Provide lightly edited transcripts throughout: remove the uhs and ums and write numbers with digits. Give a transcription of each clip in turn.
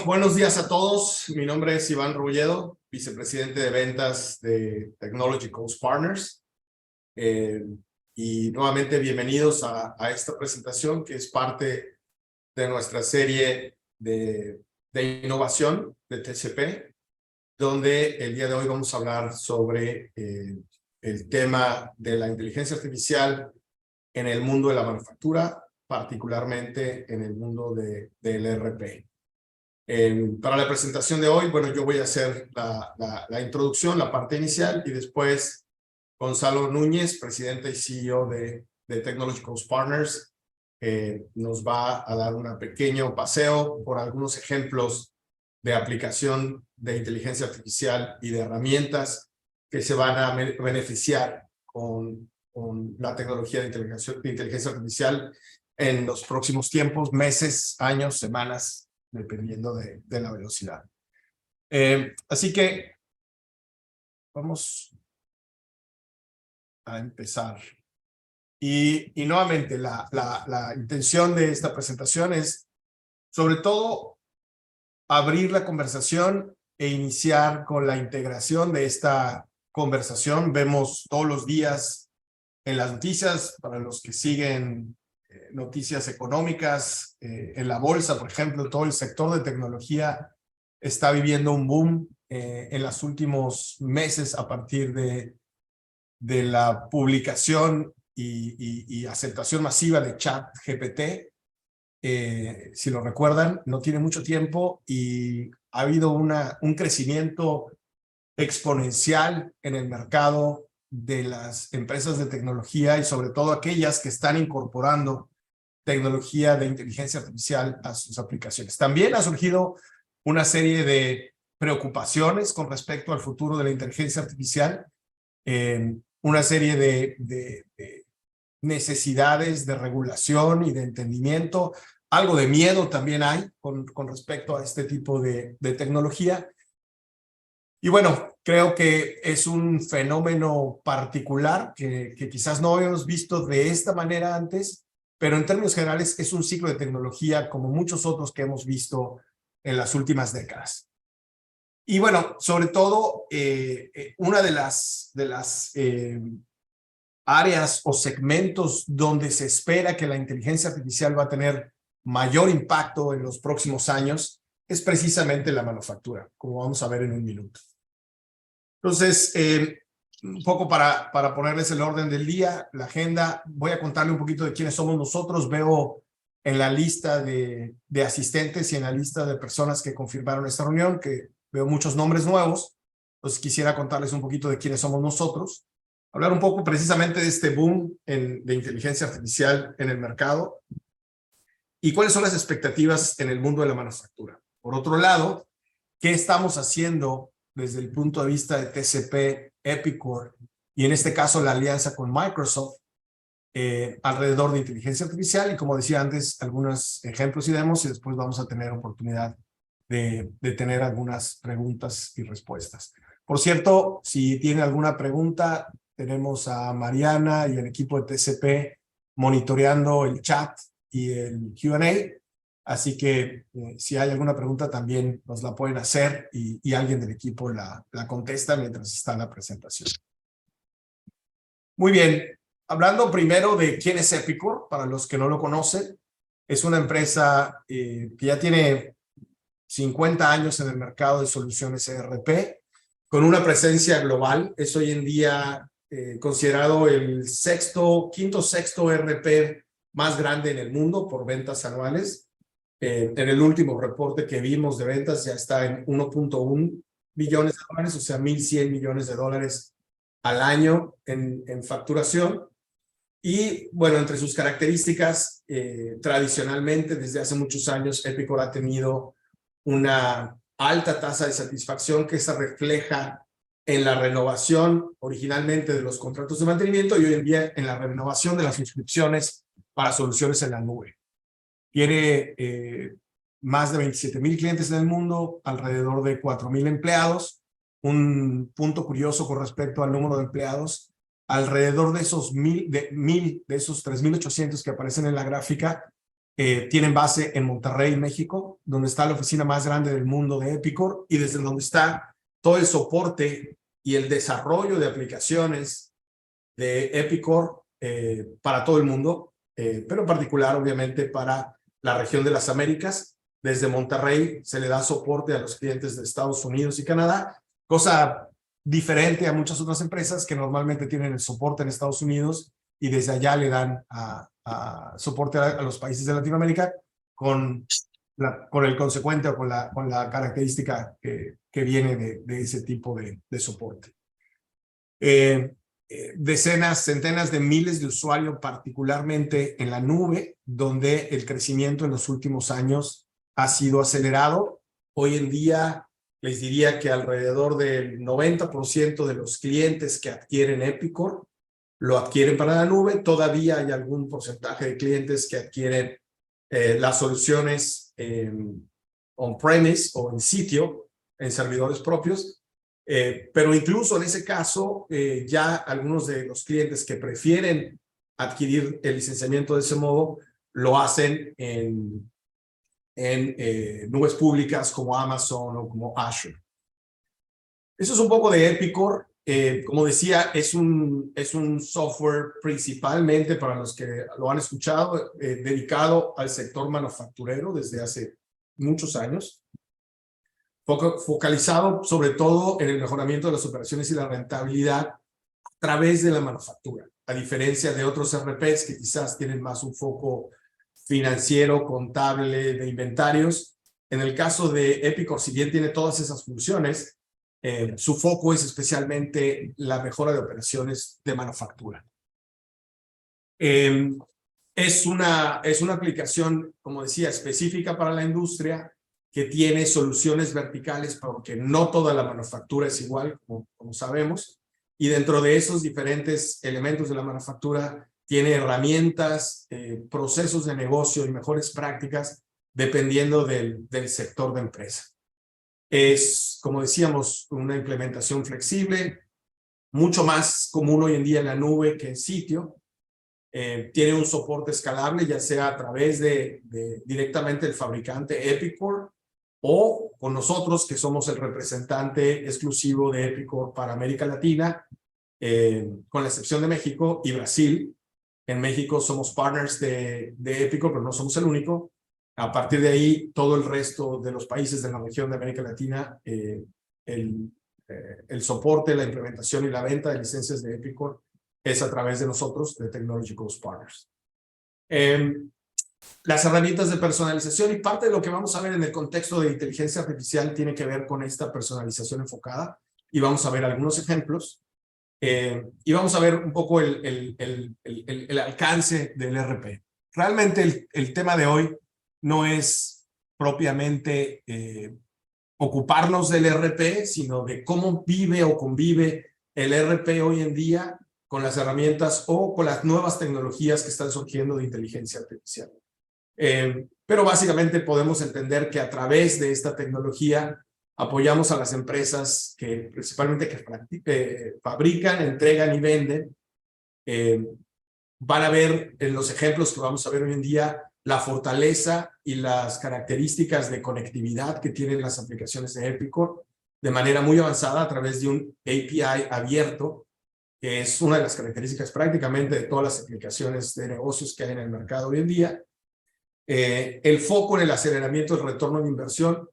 Buenos días a todos. Mi nombre es Iván Rulledo, vicepresidente de ventas de Technology Coast Partners. Y nuevamente bienvenidos a esta presentación que es parte de nuestra serie de innovación de TCP, donde el día de hoy vamos a hablar sobre el tema de la inteligencia artificial en el mundo de la manufactura, particularmente en el mundo del ERP. Para la presentación de hoy, bueno, yo voy a hacer la introducción, la parte inicial, y después Gonzalo Núñez, presidente y CEO de Technology Coast Partners, nos va a dar un pequeño paseo por algunos ejemplos de aplicación de inteligencia artificial y de herramientas que se van a beneficiar con la tecnología de inteligencia artificial en los próximos tiempos, meses, años, semanas, dependiendo de la velocidad. Así que vamos a empezar. Y nuevamente, la intención de esta presentación es, sobre todo, abrir la conversación e iniciar con la integración de esta conversación. Vemos todos los días en las noticias, para los que siguen noticias económicas, en la bolsa, por ejemplo, todo el sector de tecnología está viviendo un boom en los últimos meses a partir de la publicación y aceptación masiva de ChatGPT. Si lo recuerdan, no tiene mucho tiempo y ha habido un crecimiento exponencial en el mercado de las empresas de tecnología y sobre todo aquellas que están incorporando tecnología de inteligencia artificial a sus aplicaciones. También ha surgido una serie de preocupaciones con respecto al futuro de la inteligencia artificial, una serie de necesidades de regulación y de entendimiento, algo de miedo también hay con respecto a este tipo de tecnología. Y bueno, creo que es un fenómeno particular que quizás no habíamos visto de esta manera antes, pero en términos generales es un ciclo de tecnología como muchos otros que hemos visto en las últimas décadas. Y bueno, sobre todo, una de las áreas o segmentos donde se espera que la inteligencia artificial va a tener mayor impacto en los próximos años es precisamente la manufactura, como vamos a ver en un minuto. Entonces, un poco para ponerles el orden del día, la agenda, voy a contarle un poquito de quiénes somos nosotros. Veo en la lista de asistentes y en la lista de personas que confirmaron esta reunión, que veo muchos nombres nuevos. Entonces, quisiera contarles un poquito de quiénes somos nosotros. Hablar un poco precisamente de este boom de inteligencia artificial en el mercado y cuáles son las expectativas en el mundo de la manufactura. Por otro lado, ¿qué estamos haciendo desde el punto de vista de TCP, Epicor y en este caso la alianza con Microsoft alrededor de inteligencia artificial? Y como decía antes, algunos ejemplos y demos, y después vamos a tener oportunidad de tener algunas preguntas y respuestas. Por cierto, si tienen alguna pregunta, tenemos a Mariana y el equipo de TCP monitoreando el chat y el Q&A. Así que si hay alguna pregunta también nos la pueden hacer y alguien del equipo la contesta mientras está en la presentación. Muy bien, hablando primero de quién es Epicor, para los que no lo conocen, es una empresa que ya tiene 50 años en el mercado de soluciones ERP, con una presencia global. Es hoy en día considerado el quinto, sexto ERP más grande en el mundo por ventas anuales. En el último reporte que vimos de ventas ya está en 1.1 billones de dólares, o sea, 1.100 millones de dólares al año en facturación. Y bueno, entre sus características, tradicionalmente, desde hace muchos años, Epicor ha tenido una alta tasa de satisfacción que se refleja en la renovación originalmente de los contratos de mantenimiento y hoy en día en la renovación de las suscripciones para soluciones en la nube. Tiene más de 27,000 clientes en el mundo, alrededor de 4,000 empleados. Un punto curioso con respecto al número de empleados, alrededor de esos 1,000, de esos 3,800 que aparecen en la gráfica, Tienen base en Monterrey, México, donde está la oficina más grande del mundo de Epicor y desde donde está todo el soporte y el desarrollo de aplicaciones de Epicor para todo el mundo, pero en particular, obviamente, para la región de las Américas. Desde Monterrey se le da soporte a los clientes de Estados Unidos y Canadá, cosa diferente a muchas otras empresas que normalmente tienen el soporte en Estados Unidos y desde allá le dan a soporte a los países de Latinoamérica con el consecuente o con la característica que viene de ese tipo de soporte. Decenas, centenas de miles de usuarios, particularmente en la nube, donde el crecimiento en los últimos años ha sido acelerado. Hoy en día les diría que alrededor del 90% de los clientes que adquieren Epicor lo adquieren para la nube. Todavía hay algún porcentaje de clientes que adquieren las soluciones on-premise o en sitio, en servidores propios. Pero incluso en ese caso, ya algunos de los clientes que prefieren adquirir el licenciamiento de ese modo, lo hacen en nubes públicas como Amazon o como Azure. Eso es un poco de Epicor. Como decía, es un software principalmente para los que lo han escuchado, dedicado al sector manufacturero desde hace muchos años. Focalizado sobre todo en el mejoramiento de las operaciones y la rentabilidad a través de la manufactura, a diferencia de otros RPs que quizás tienen más un foco financiero, contable, de inventarios. En el caso de Epicor, si bien tiene todas esas funciones, su foco es especialmente la mejora de operaciones de manufactura. Es una aplicación, como decía, específica para la industria, que tiene soluciones verticales porque no toda la manufactura es igual, como sabemos, y dentro de esos diferentes elementos de la manufactura tiene herramientas, procesos de negocio y mejores prácticas dependiendo del sector de empresa. Es, como decíamos, una implementación flexible, mucho más común hoy en día en la nube que en sitio. Tiene un soporte escalable, ya sea a través de directamente el fabricante Epicor o con nosotros, que somos el representante exclusivo de Epicor para América Latina, con la excepción de México y Brasil. En México somos partners de Epicor, pero no somos el único. A partir de ahí, todo el resto de los países de la región de América Latina, el soporte, la implementación y la venta de licencias de Epicor es a través de nosotros, de Technology Ghost Partners. Las herramientas de personalización y parte de lo que vamos a ver en el contexto de inteligencia artificial tiene que ver con esta personalización enfocada y vamos a ver algunos ejemplos y vamos a ver un poco el alcance del ERP. Realmente el tema de hoy no es propiamente ocuparnos del ERP, sino de cómo vive o convive el ERP hoy en día con las herramientas o con las nuevas tecnologías que están surgiendo de inteligencia artificial. Pero básicamente podemos entender que a través de esta tecnología apoyamos a las empresas que principalmente fabrican, entregan y venden. Van a ver en los ejemplos que vamos a ver hoy en día la fortaleza y las características de conectividad que tienen las aplicaciones de Epicor de manera muy avanzada a través de un API abierto, que es una de las características prácticamente de todas las aplicaciones de negocios que hay en el mercado hoy en día. El foco en el aceleramiento del retorno de inversión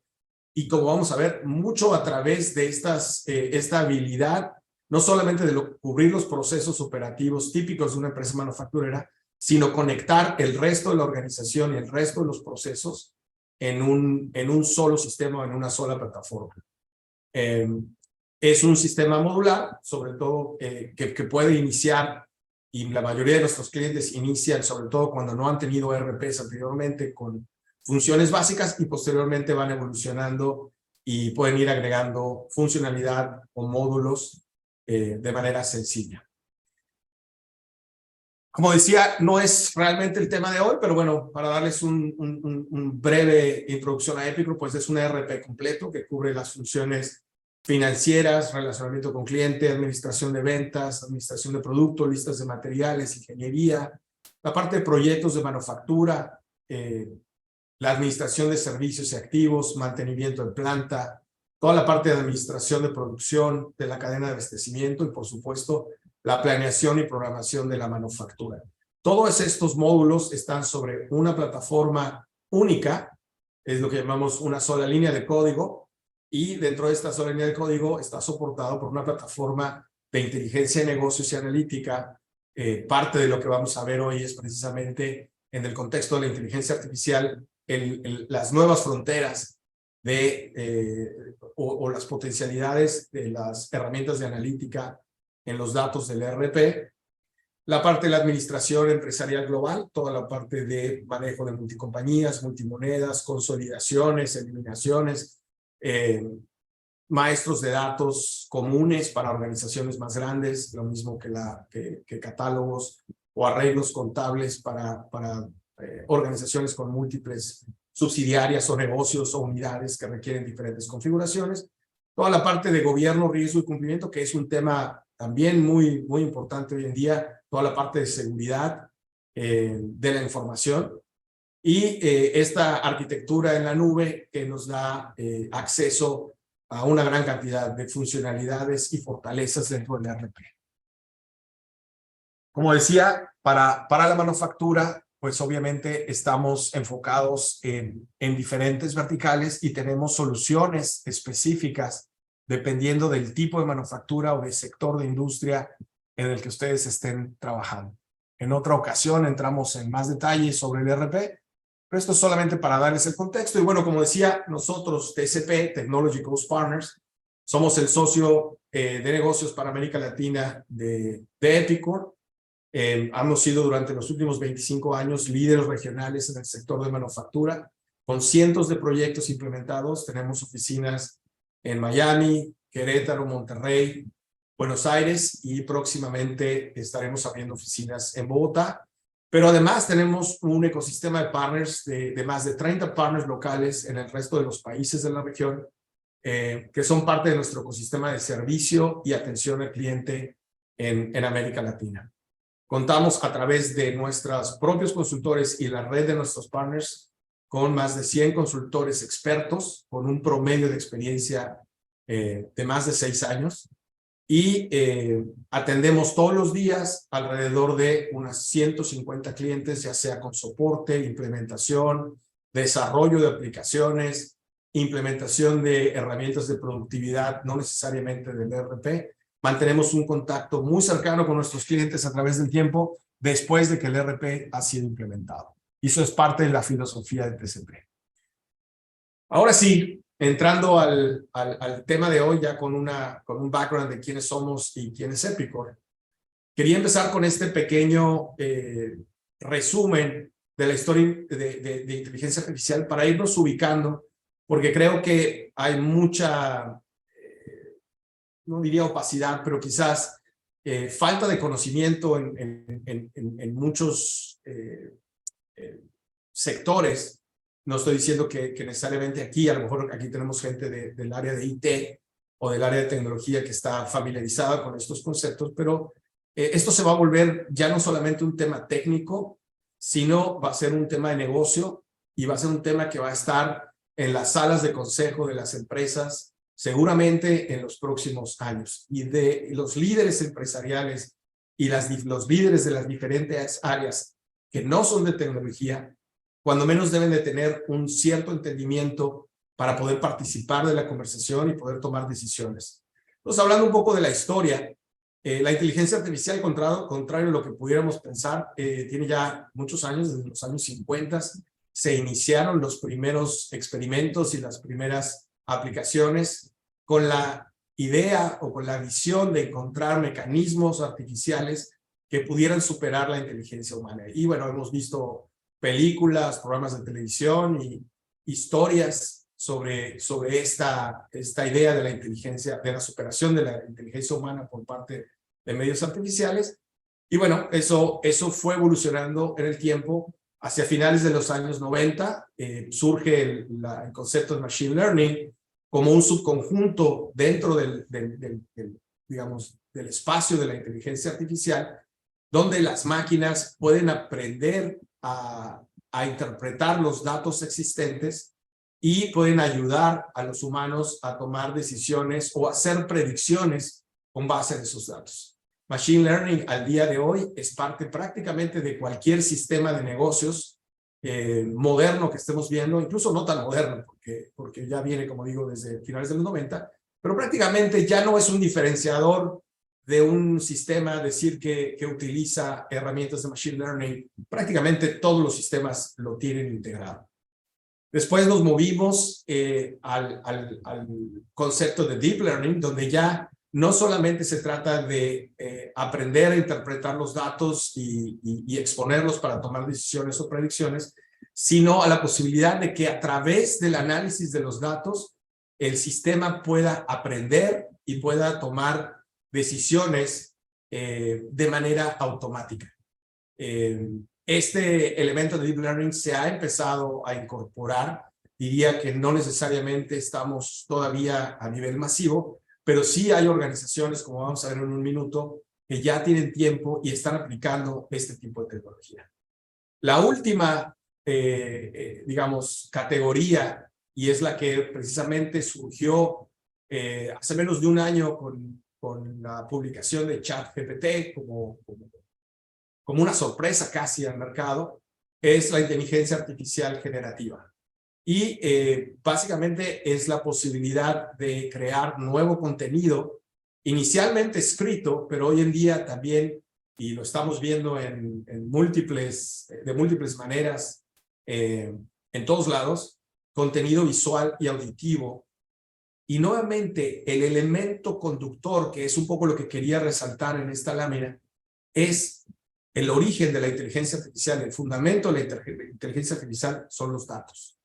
y, como vamos a ver, mucho a través de esta habilidad, no solamente de cubrir los procesos operativos típicos de una empresa manufacturera, sino conectar el resto de la organización y el resto de los procesos en un solo sistema, en una sola plataforma. Es un sistema modular, sobre todo que puede iniciar, y la mayoría de nuestros clientes inician, sobre todo cuando no han tenido ERPs anteriormente, con funciones básicas y posteriormente van evolucionando y pueden ir agregando funcionalidad o módulos de manera sencilla. Como decía, no es realmente el tema de hoy, pero bueno, para darles un breve introducción a Epicor, pues es un ERP completo que cubre las funciones financieras, relacionamiento con cliente, administración de ventas, administración de productos, listas de materiales, ingeniería, la parte de proyectos de manufactura, la administración de servicios y activos, mantenimiento de planta, toda la parte de administración de producción, de la cadena de abastecimiento y, por supuesto, la planeación y programación de la manufactura. Todos estos módulos están sobre una plataforma única, es lo que llamamos una sola línea de código, y dentro de esta sola línea de código está soportado por una plataforma de inteligencia de negocios y analítica. Parte de lo que vamos a ver hoy es precisamente en el contexto de la inteligencia artificial, las nuevas fronteras o las potencialidades de las herramientas de analítica en los datos del ERP, la parte de la administración empresarial global, toda la parte de manejo de multicompañías, multimonedas, consolidaciones, eliminaciones, maestros de datos comunes para organizaciones más grandes, lo mismo que catálogos o arreglos contables para organizaciones con múltiples subsidiarias o negocios o unidades que requieren diferentes configuraciones. Toda la parte de gobierno, riesgo y cumplimiento, que es un tema también muy importante hoy en día, toda la parte de seguridad de la información y esta arquitectura en la nube que nos da acceso a una gran cantidad de funcionalidades y fortalezas dentro del ERP. Como decía, para la manufactura, pues obviamente estamos enfocados en diferentes verticales y tenemos soluciones específicas dependiendo del tipo de manufactura o del sector de industria en el que ustedes estén trabajando. En otra ocasión entramos en más detalles sobre el ERP, pero esto es solamente para darles el contexto. Y bueno, como decía, nosotros, TCP, Technology Growth Partners, somos el socio de negocios para América Latina de Epicor. Hemos sido durante los últimos 25 años líderes regionales en el sector de manufactura, con cientos de proyectos implementados. Tenemos oficinas en Miami, Querétaro, Monterrey, Buenos Aires y próximamente estaremos abriendo oficinas en Bogotá. Pero además tenemos un ecosistema de partners, de más de 30 partners locales en el resto de los países de la región, que son parte de nuestro ecosistema de servicio y atención al cliente en América Latina. Contamos a través de nuestros propios consultores y la red de nuestros partners con más de 100 consultores expertos, con un promedio de experiencia de más de 6 años. Y atendemos todos los días alrededor de unas 150 clientes, ya sea con soporte, implementación, desarrollo de aplicaciones, implementación de herramientas de productividad, no necesariamente del ERP. Mantenemos un contacto muy cercano con nuestros clientes a través del tiempo después de que el ERP ha sido implementado. Y eso es parte de la filosofía de TCP. Ahora sí, entrando al tema de hoy, ya con un background de quiénes somos y quién es Epicor, quería empezar con este pequeño resumen de la historia de inteligencia artificial para irnos ubicando, porque creo que hay mucha, no diría opacidad, pero quizás falta de conocimiento en muchos sectores. No estoy diciendo que necesariamente aquí, a lo mejor aquí tenemos gente del área de IT o del área de tecnología que está familiarizada con estos conceptos, pero esto se va a volver ya no solamente un tema técnico, sino va a ser un tema de negocio y va a ser un tema que va a estar en las salas de consejo de las empresas seguramente en los próximos años. Y de los líderes empresariales y los líderes de las diferentes áreas que no son de tecnología, cuando menos deben de tener un cierto entendimiento para poder participar de la conversación y poder tomar decisiones. Entonces, hablando un poco de la historia, la inteligencia artificial, contrario a lo que pudiéramos pensar, tiene ya muchos años, desde los años 50, se iniciaron los primeros experimentos y las primeras aplicaciones con la idea o con la visión de encontrar mecanismos artificiales que pudieran superar la inteligencia humana. Y bueno, hemos visto películas, programas de televisión y historias sobre esta idea de la inteligencia, de la superación de la inteligencia humana por parte de medios artificiales. Y bueno, eso fue evolucionando en el tiempo. Hacia finales de los años 90 surge el concepto de Machine Learning como un subconjunto dentro digamos, del espacio de la inteligencia artificial, donde las máquinas pueden aprender a a interpretar los datos existentes y pueden ayudar a los humanos a tomar decisiones o hacer predicciones con base en esos datos. Machine Learning al día de hoy es parte prácticamente de cualquier sistema de negocios moderno que estemos viendo, incluso no tan moderno, porque ya viene, como digo, desde finales de los 90, pero prácticamente ya no es un diferenciador de un sistema decir que utiliza herramientas de Machine Learning. Prácticamente todos los sistemas lo tienen integrado. Después nos movimos al concepto de Deep Learning, donde ya no solamente se trata de aprender a interpretar los datos y exponerlos para tomar decisiones o predicciones, sino a la posibilidad de que a través del análisis de los datos, el sistema pueda aprender y pueda tomar decisiones de manera automática. Este elemento de Deep Learning se ha empezado a incorporar. Diría que no necesariamente estamos todavía a nivel masivo, pero sí hay organizaciones, como vamos a ver en un minuto, que ya tienen tiempo y están aplicando este tipo de tecnología. La última, digamos, categoría, y es la que precisamente surgió hace menos de un año con la publicación de ChatGPT como una sorpresa casi al mercado, es la inteligencia artificial generativa. Y básicamente es la posibilidad de crear nuevo contenido, inicialmente escrito, pero hoy en día también, y lo estamos viendo de múltiples maneras, en todos lados, contenido visual y auditivo. Y nuevamente, el elemento conductor, que es un poco lo que quería resaltar en esta lámina, es el origen de la inteligencia artificial. El fundamento de la inteligencia artificial son los datos.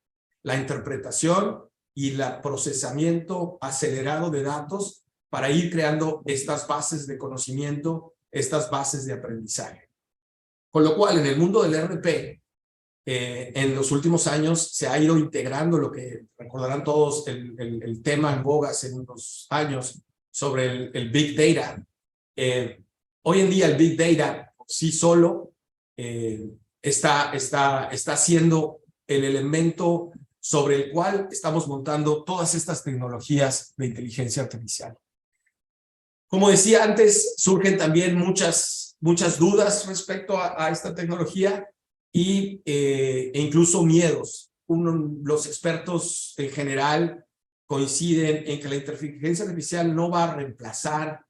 La interpretación y el procesamiento acelerado de datos para ir creando estas bases de conocimiento, estas bases de aprendizaje. Con lo cual, en el mundo del RP, en los últimos años se ha ido integrando lo que recordarán todos, el tema en boga hace unos años sobre el Big Data. Hoy en día el Big Data por sí solo está siendo el elemento sobre el cual estamos montando todas estas tecnologías de inteligencia artificial. Como decía antes, surgen también muchas dudas respecto a esta tecnología e incluso miedos. Los expertos en general coinciden en que la inteligencia artificial no va a reemplazar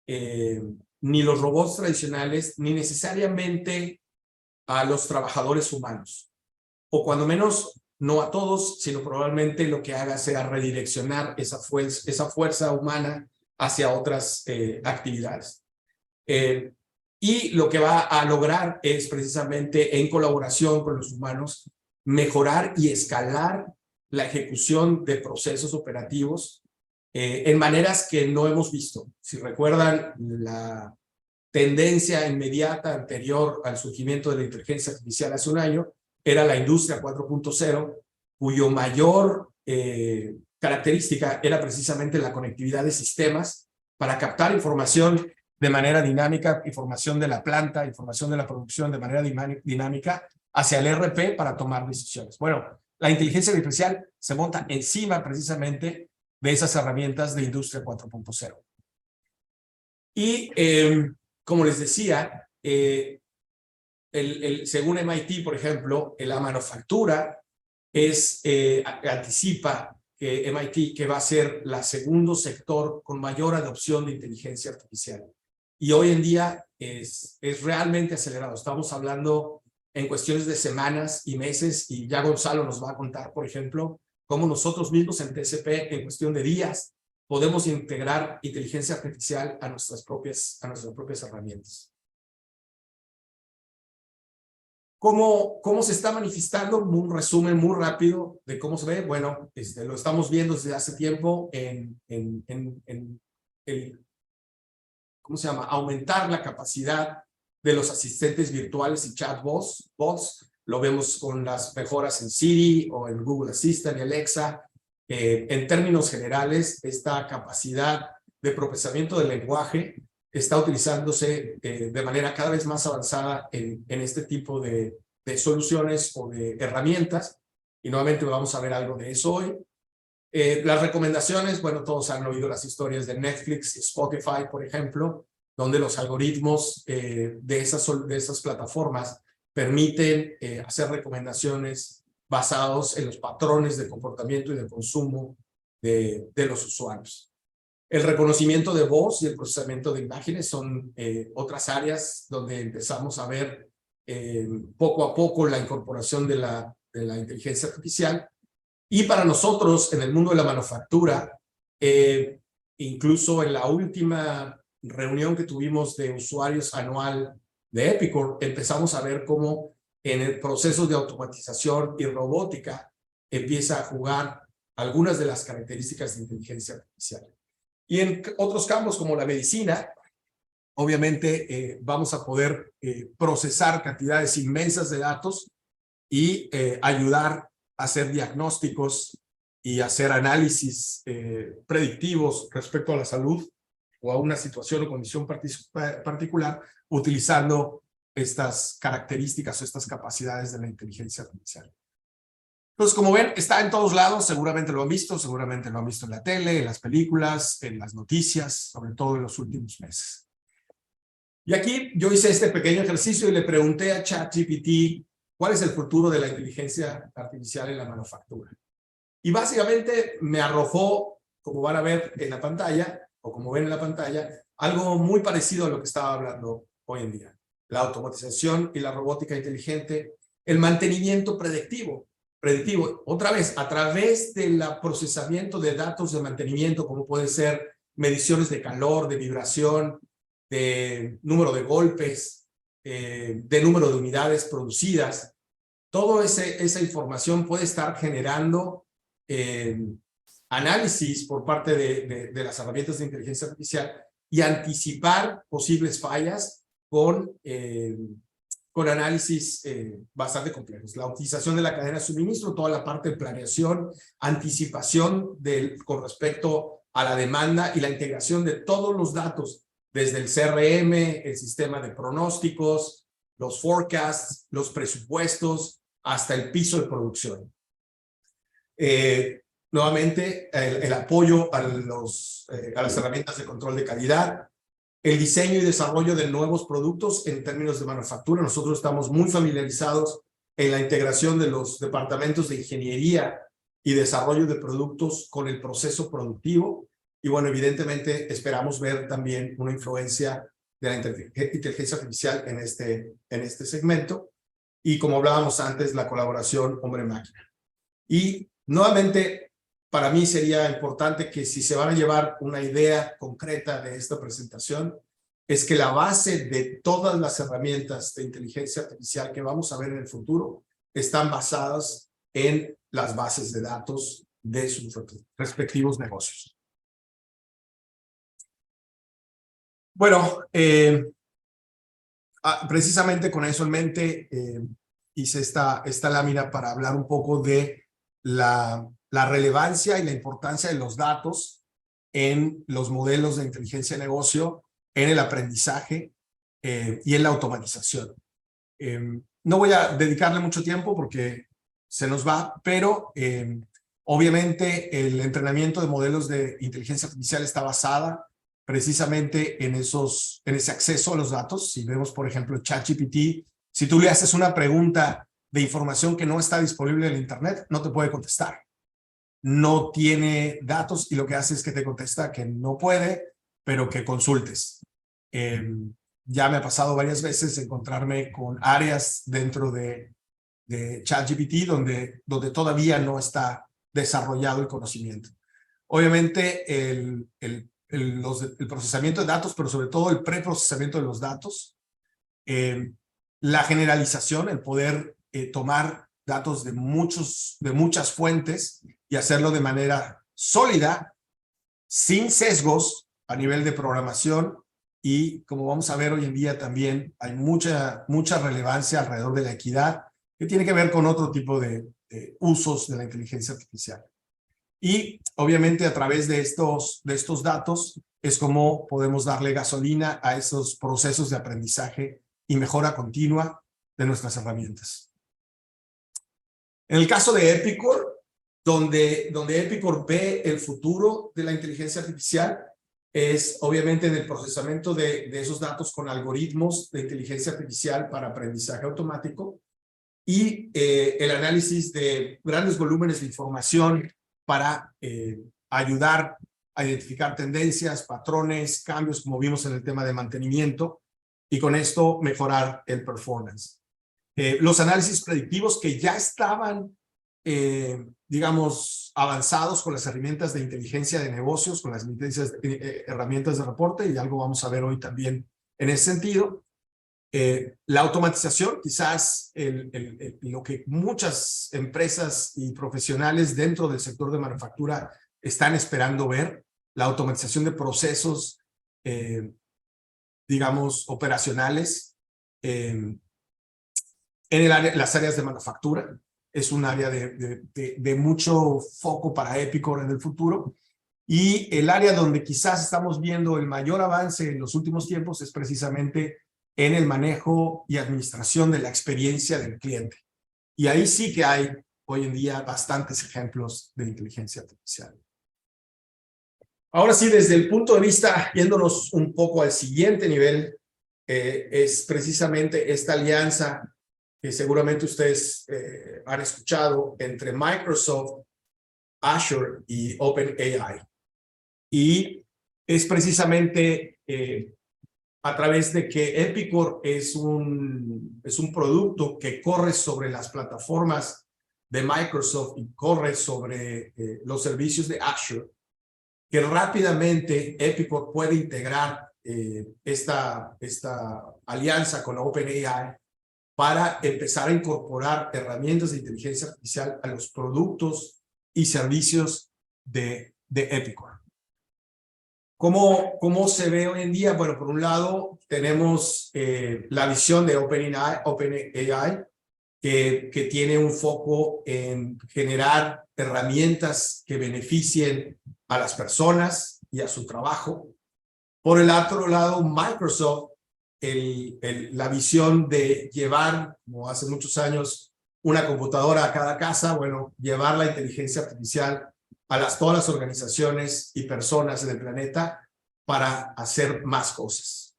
ni los robots tradicionales, ni necesariamente a los trabajadores humanos. O cuando menos, no a todos, sino probablemente lo que haga sea redireccionar esa fuerza humana hacia otras actividades. Y lo que va a lograr es precisamente, en colaboración con los humanos, mejorar y escalar la ejecución de procesos operativos en maneras que no hemos visto. Si recuerdan, la tendencia inmediata anterior al surgimiento de la inteligencia artificial hace un año era la industria 4.0, cuyo mayor característica era precisamente la conectividad de sistemas para captar información de manera dinámica, información de la planta, información de la producción de manera dinámica hacia el RP para tomar decisiones. Bueno, la inteligencia artificial se monta encima precisamente de esas herramientas de industria 4.0. Y como les decía, según MIT, por ejemplo, la manufactura anticipa que MIT que va a ser el segundo sector con mayor adopción de inteligencia artificial. Y hoy en día es realmente acelerado. Estamos hablando en cuestiones de semanas y meses, y ya Gonzalo nos va a contar, por ejemplo, cómo nosotros mismos en TCP, en cuestión de días, podemos integrar inteligencia artificial a nuestras propias herramientas. ¿Cómo se está manifestando? Un resumen muy rápido de cómo se ve. Bueno, lo estamos viendo desde hace tiempo en ¿cómo se llama? Aumentar la capacidad de los asistentes virtuales y chatbots. Lo vemos con las mejoras en Siri o en Google Assistant y Alexa. En términos generales, esta capacidad de procesamiento del lenguaje está utilizándose de manera cada vez más avanzada en este tipo de de soluciones o de herramientas, y nuevamente vamos a ver algo de eso hoy. Las recomendaciones, bueno, todos han oído las historias de Netflix y Spotify, por ejemplo, donde los algoritmos de esas plataformas permiten hacer recomendaciones basados en los patrones de comportamiento y de consumo de los usuarios. El reconocimiento de voz y el procesamiento de imágenes son otras áreas donde empezamos a ver poco a poco la incorporación de la inteligencia artificial. Y para nosotros, en el mundo de la manufactura, incluso en la última reunión que tuvimos de usuarios anual de Epicor, empezamos a ver cómo en el proceso de automatización y robótica empieza a jugar algunas de las características de inteligencia artificial. Y en otros campos como la medicina, obviamente vamos a poder procesar cantidades inmensas de datos y ayudar a hacer diagnósticos y hacer análisis predictivos respecto a la salud o a una situación o condición particular utilizando estas características o estas capacidades de la inteligencia artificial. Entonces, como ven, está en todos lados, seguramente lo han visto en la tele, en las películas, en las noticias, sobre todo en los últimos meses. Y aquí yo hice este pequeño ejercicio y le pregunté a ChatGPT cuál es el futuro de la inteligencia artificial en la manufactura. Y básicamente me arrojó, como van a ver en la pantalla, o como ven en la pantalla, algo muy parecido a lo que estaba hablando hoy en día. La automatización y la robótica inteligente, el mantenimiento predictivo, otra vez, a través del procesamiento de datos de mantenimiento, como puede ser mediciones de calor, de vibración, de número de golpes, de número de unidades producidas. Toda esa información puede estar generando análisis por parte de las herramientas de inteligencia artificial y anticipar posibles fallas con análisis bastante complejos. La optimización de la cadena de suministro, toda la parte de planeación, anticipación con respecto a la demanda y la integración de todos los datos, desde el CRM, el sistema de pronósticos, los forecasts, los presupuestos, hasta el piso de producción. Nuevamente, el apoyo a las herramientas de control de calidad, el diseño y desarrollo de nuevos productos en términos de manufactura. Nosotros estamos muy familiarizados en la integración de los departamentos de ingeniería y desarrollo de productos con el proceso productivo. Y bueno, evidentemente esperamos ver también una influencia de la inteligencia artificial en este segmento. Y como hablábamos antes, la colaboración hombre-máquina. Y nuevamente, para mí sería importante que si se van a llevar una idea concreta de esta presentación, es que la base de todas las herramientas de inteligencia artificial que vamos a ver en el futuro están basadas en las bases de datos de sus respectivos negocios. Bueno, precisamente con eso en mente hice esta lámina para hablar un poco de la relevancia y la importancia de los datos en los modelos de inteligencia de negocio, en el aprendizaje y en la automatización. No voy a dedicarle mucho tiempo porque se nos va, pero obviamente el entrenamiento de modelos de inteligencia artificial está basada precisamente en ese acceso a los datos. Si vemos, por ejemplo, ChatGPT, si tú le haces una pregunta de información que no está disponible en el Internet, no te puede contestar. No tiene datos y lo que hace es que te contesta que no puede, pero que consultes. Ya me ha pasado varias veces encontrarme con áreas dentro de ChatGPT donde todavía no está desarrollado el conocimiento. Obviamente el procesamiento de datos, pero sobre todo el preprocesamiento de los datos, la generalización, el poder tomar datos de muchas fuentes y hacerlo de manera sólida, sin sesgos a nivel de programación. Y como vamos a ver hoy en día también hay mucha relevancia alrededor de la equidad, que tiene que ver con otro tipo de usos de la inteligencia artificial. Y obviamente a través de estos datos es como podemos darle gasolina a esos procesos de aprendizaje y mejora continua de nuestras herramientas. En el caso de Epicor, donde Epicor ve el futuro de la inteligencia artificial, es obviamente en el procesamiento de esos datos con algoritmos de inteligencia artificial para aprendizaje automático y el análisis de grandes volúmenes de información para ayudar a identificar tendencias, patrones, cambios, como vimos en el tema de mantenimiento, y con esto mejorar el performance. Los análisis predictivos que ya estaban digamos, avanzados con las herramientas de inteligencia de negocios, con las herramientas de reporte, y algo vamos a ver hoy también en ese sentido. La automatización, quizás lo que muchas empresas y profesionales dentro del sector de manufactura están esperando ver, la automatización de procesos, digamos, operacionales en las áreas de manufactura. Es un área de mucho foco para Epicor en el futuro. Y el área donde quizás estamos viendo el mayor avance en los últimos tiempos es precisamente en el manejo y administración de la experiencia del cliente. Y ahí sí que hay hoy en día bastantes ejemplos de inteligencia artificial. Ahora sí, desde el punto de vista, yéndonos un poco al siguiente nivel, es precisamente esta alianza que seguramente ustedes han escuchado entre Microsoft, Azure y OpenAI. Y es precisamente a través de que Epicor es un producto que corre sobre las plataformas de Microsoft y corre sobre los servicios de Azure, que rápidamente Epicor puede integrar esta alianza con OpenAI para empezar a incorporar herramientas de inteligencia artificial a los productos y servicios de Epicor. ¿Cómo se ve hoy en día? Bueno, por un lado tenemos la visión de OpenAI, que tiene un foco en generar herramientas que beneficien a las personas y a su trabajo. Por el otro lado, Microsoft, la visión de llevar, como hace muchos años, una computadora a cada casa, bueno, llevar la inteligencia artificial a todas las organizaciones y personas en el planeta para hacer más cosas.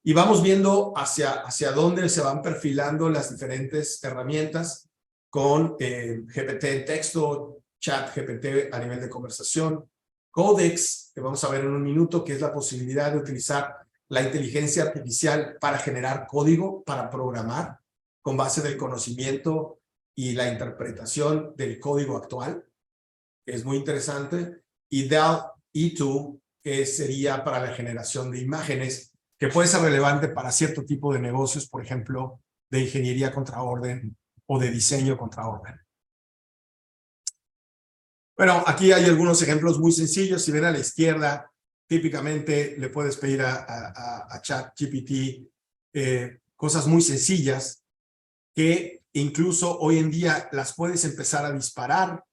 Y vamos viendo hacia dónde se van perfilando las diferentes herramientas con GPT en texto, ChatGPT a nivel de conversación, Codex, que vamos a ver en un minuto, que es la posibilidad de utilizar la inteligencia artificial para generar código, para programar, con base del conocimiento y la interpretación del código actual. Es muy interesante. Y DALL-E2, que sería para la generación de imágenes, que puede ser relevante para cierto tipo de negocios, por ejemplo, de ingeniería contra orden o de diseño contra orden. Bueno, aquí hay algunos ejemplos muy sencillos. Si ven a la izquierda, típicamente le puedes pedir a ChatGPT cosas muy sencillas que incluso hoy en día las puedes empezar a disparar,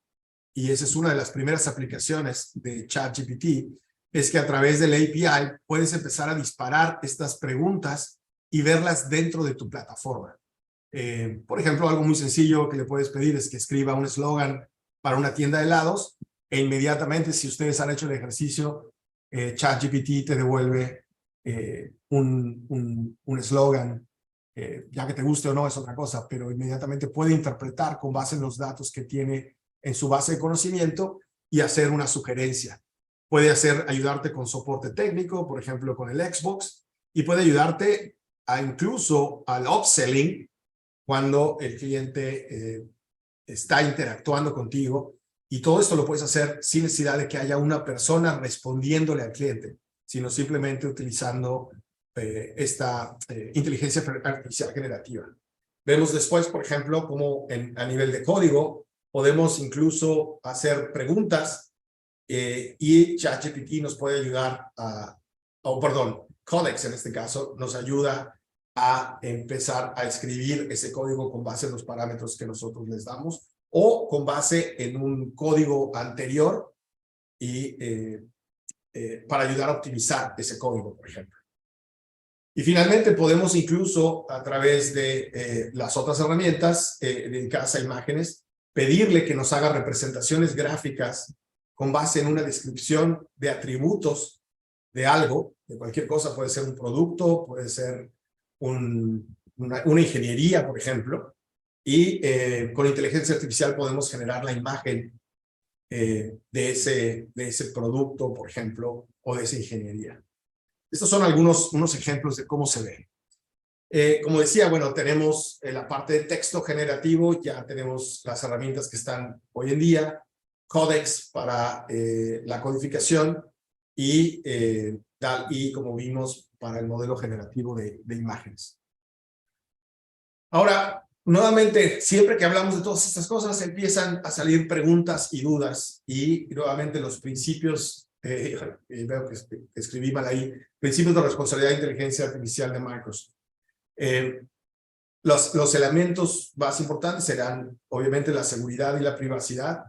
y esa es una de las primeras aplicaciones de ChatGPT, es que a través del API puedes empezar a disparar estas preguntas y verlas dentro de tu plataforma. Por ejemplo, algo muy sencillo que le puedes pedir es que escriba un eslogan para una tienda de helados, e inmediatamente, si ustedes han hecho el ejercicio, ChatGPT te devuelve un eslogan, ya que te guste o no es otra cosa, pero inmediatamente puede interpretar con base en los datos que tiene en su base de conocimiento y hacer una sugerencia. Puede ayudarte con soporte técnico, por ejemplo, con el Xbox, y puede ayudarte incluso al upselling cuando el cliente está interactuando contigo, y todo esto lo puedes hacer sin necesidad de que haya una persona respondiéndole al cliente, sino simplemente utilizando esta inteligencia artificial generativa. Vemos después, por ejemplo, cómo a nivel de código podemos incluso hacer preguntas y ChatGPT nos puede ayudar Codex en este caso nos ayuda a empezar a escribir ese código con base en los parámetros que nosotros les damos o con base en un código anterior y para ayudar a optimizar ese código, por ejemplo. Y finalmente podemos incluso a través de las otras herramientas dedicadas a imágenes pedirle que nos haga representaciones gráficas con base en una descripción de atributos de algo, de cualquier cosa, puede ser un producto, puede ser una ingeniería, por ejemplo, y con inteligencia artificial podemos generar la imagen de ese producto, por ejemplo, o de esa ingeniería. Estos son unos ejemplos de cómo se ve. Como decía, bueno, tenemos la parte de texto generativo, ya tenemos las herramientas que están hoy en día, Codex para la codificación y DALL-E, como vimos, para el modelo generativo de imágenes. Ahora, nuevamente, siempre que hablamos de todas estas cosas, empiezan a salir preguntas y dudas, y nuevamente los principios, veo que escribí mal ahí, principios de responsabilidad de inteligencia artificial de Microsoft. Los elementos más importantes serán, obviamente, la seguridad y la privacidad,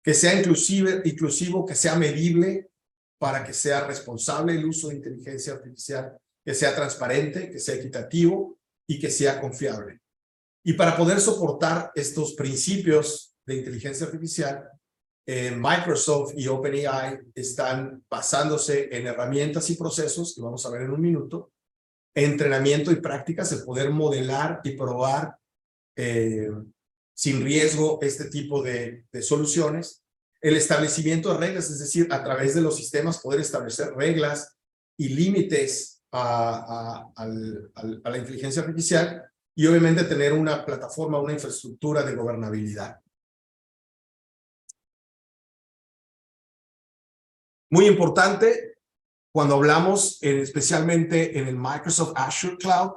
que sea inclusivo, que sea medible para que sea responsable el uso de inteligencia artificial, que sea transparente, que sea equitativo y que sea confiable. Y para poder soportar estos principios de inteligencia artificial, Microsoft y OpenAI están basándose en herramientas y procesos, que vamos a ver en un minuto, entrenamiento y prácticas, el poder modelar y probar sin riesgo este tipo de soluciones, el establecimiento de reglas, es decir, a través de los sistemas poder establecer reglas y límites a la inteligencia artificial, y obviamente tener una plataforma, una infraestructura de gobernabilidad. Muy importante, cuando hablamos especialmente en el Microsoft Azure Cloud,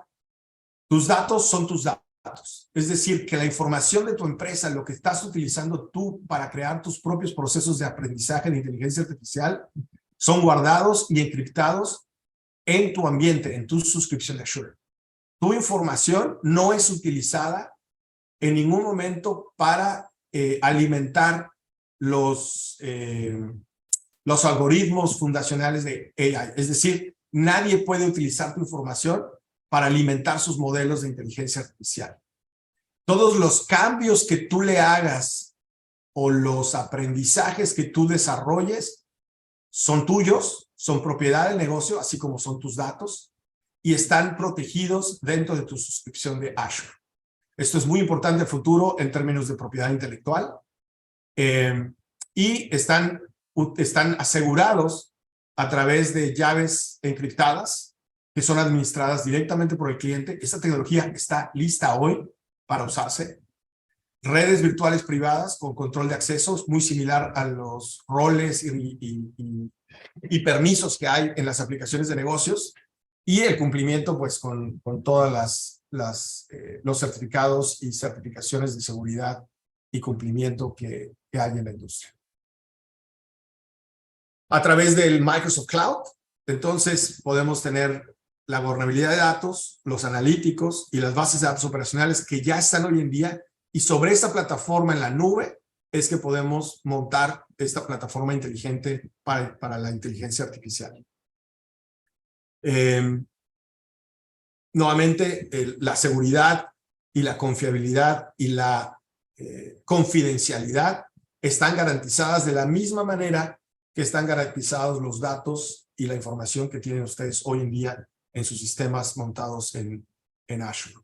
tus datos son tus datos. Es decir, que la información de tu empresa, lo que estás utilizando tú para crear tus propios procesos de aprendizaje de inteligencia artificial, son guardados y encriptados en tu ambiente, en tu suscripción de Azure. Tu información no es utilizada en ningún momento para alimentar los algoritmos fundacionales de AI. Es decir, nadie puede utilizar tu información para alimentar sus modelos de inteligencia artificial. Todos los cambios que tú le hagas o los aprendizajes que tú desarrolles son tuyos, son propiedad del negocio, así como son tus datos, y están protegidos dentro de tu suscripción de Azure. Esto es muy importante en el futuro en términos de propiedad intelectual, y están asegurados a través de llaves encriptadas que son administradas directamente por el cliente. Esta tecnología está lista hoy para usarse. Redes virtuales privadas con control de accesos, muy similar a los roles y permisos que hay en las aplicaciones de negocios, y el cumplimiento pues con todas los certificados y certificaciones de seguridad y cumplimiento que hay en la industria. A través del Microsoft Cloud, entonces podemos tener la gobernabilidad de datos, los analíticos y las bases de datos operacionales que ya están hoy en día, y sobre esta plataforma en la nube es que podemos montar esta plataforma inteligente para la inteligencia artificial. Nuevamente, la seguridad y la confiabilidad y la confidencialidad están garantizadas de la misma manera que están garantizados los datos y la información que tienen ustedes hoy en día en sus sistemas montados en Azure.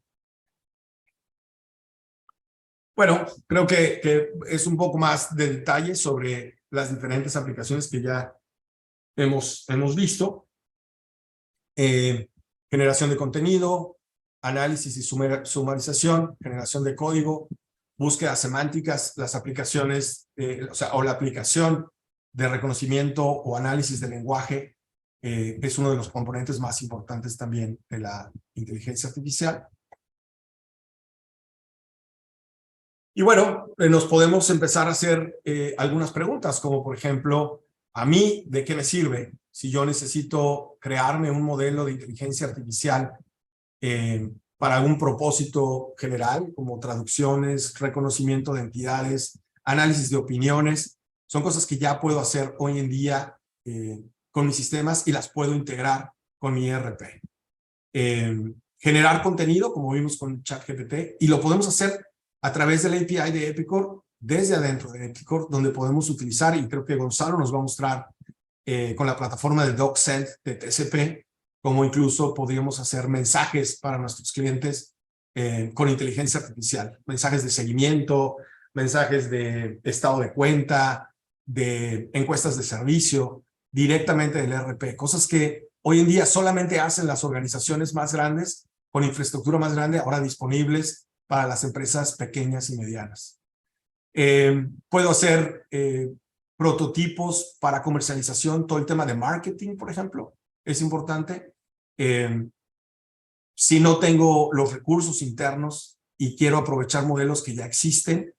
Bueno, creo que es un poco más de detalle sobre las diferentes aplicaciones que ya hemos visto. Generación de contenido, análisis y sumarización, generación de código, búsquedas semánticas, las aplicaciones, o la aplicación de reconocimiento o análisis de lenguaje es uno de los componentes más importantes también de la inteligencia artificial. Y bueno, nos podemos empezar a hacer algunas preguntas, como por ejemplo, ¿a mí de qué me sirve si yo necesito crearme un modelo de inteligencia artificial para algún propósito general, como traducciones, reconocimiento de entidades, análisis de opiniones? Son cosas que ya puedo hacer hoy en día con mis sistemas y las puedo integrar con mi ERP. Generar contenido, como vimos con ChatGPT, y lo podemos hacer a través de la API de Epicor desde adentro de Epicor, donde podemos utilizar, y creo que Gonzalo nos va a mostrar con la plataforma de DocSend de TCP, como incluso podríamos hacer mensajes para nuestros clientes con inteligencia artificial, mensajes de seguimiento, mensajes de estado de cuenta, de encuestas de servicio, directamente del ERP, cosas que hoy en día solamente hacen las organizaciones más grandes, con infraestructura más grande, ahora disponibles para las empresas pequeñas y medianas. Puedo hacer prototipos para comercialización, todo el tema de marketing, por ejemplo, es importante. Si no tengo los recursos internos y quiero aprovechar modelos que ya existen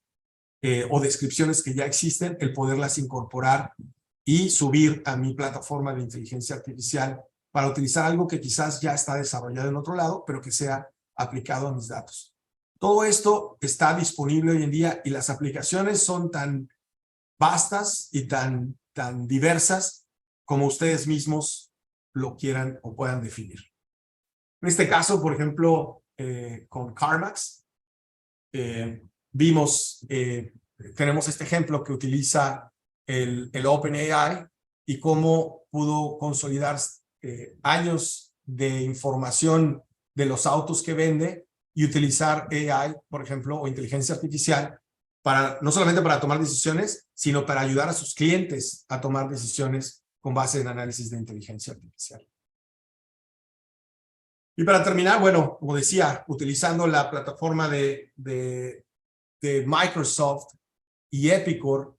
o descripciones que ya existen, el poderlas incorporar y subir a mi plataforma de inteligencia artificial para utilizar algo que quizás ya está desarrollado en otro lado, pero que sea aplicado a mis datos. Todo esto está disponible hoy en día y las aplicaciones son tan vastas y tan diversas como ustedes mismos lo quieran o puedan definir. En este caso, por ejemplo, con CarMax, tenemos este ejemplo que utiliza el OpenAI y cómo pudo consolidar años de información de los autos que vende y utilizar AI, por ejemplo, o inteligencia artificial, no solamente para tomar decisiones, sino para ayudar a sus clientes a tomar decisiones con base en análisis de inteligencia artificial. Y para terminar, bueno, como decía, utilizando la plataforma de Microsoft y Epicor,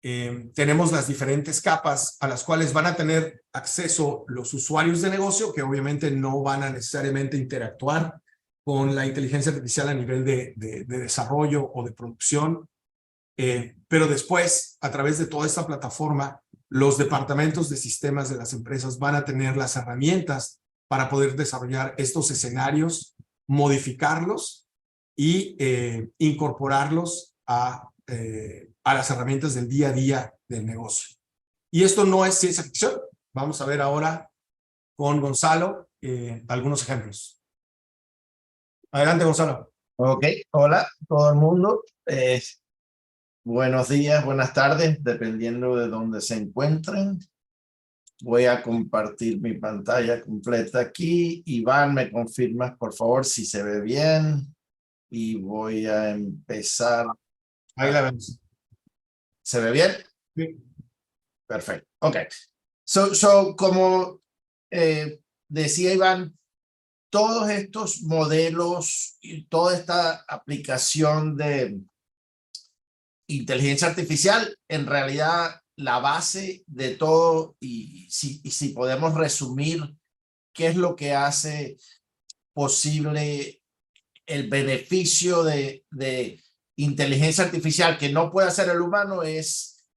tenemos las diferentes capas a las cuales van a tener acceso los usuarios de negocio, que obviamente no van a necesariamente interactuar con la inteligencia artificial a nivel de desarrollo o de producción. Pero después, a través de toda esta plataforma, los departamentos de sistemas de las empresas van a tener las herramientas para poder desarrollar estos escenarios, modificarlos y incorporarlos a las herramientas del día a día del negocio. Y esto no es ciencia ficción. Vamos a ver ahora con Gonzalo algunos ejemplos. Adelante, Gonzalo. Ok, hola todo el mundo. Buenos días, buenas tardes, dependiendo de dónde se encuentren. Voy a compartir mi pantalla completa aquí. Iván, ¿me confirmas, por favor, si se ve bien? Y voy a empezar. Ahí la vemos. ¿Se ve bien? Sí. Perfecto. Ok. Como decía Iván, todos estos modelos y toda esta aplicación de inteligencia artificial, en realidad la base de todo, y si podemos resumir qué es lo que hace posible el beneficio de inteligencia artificial que no puede hacer el humano, es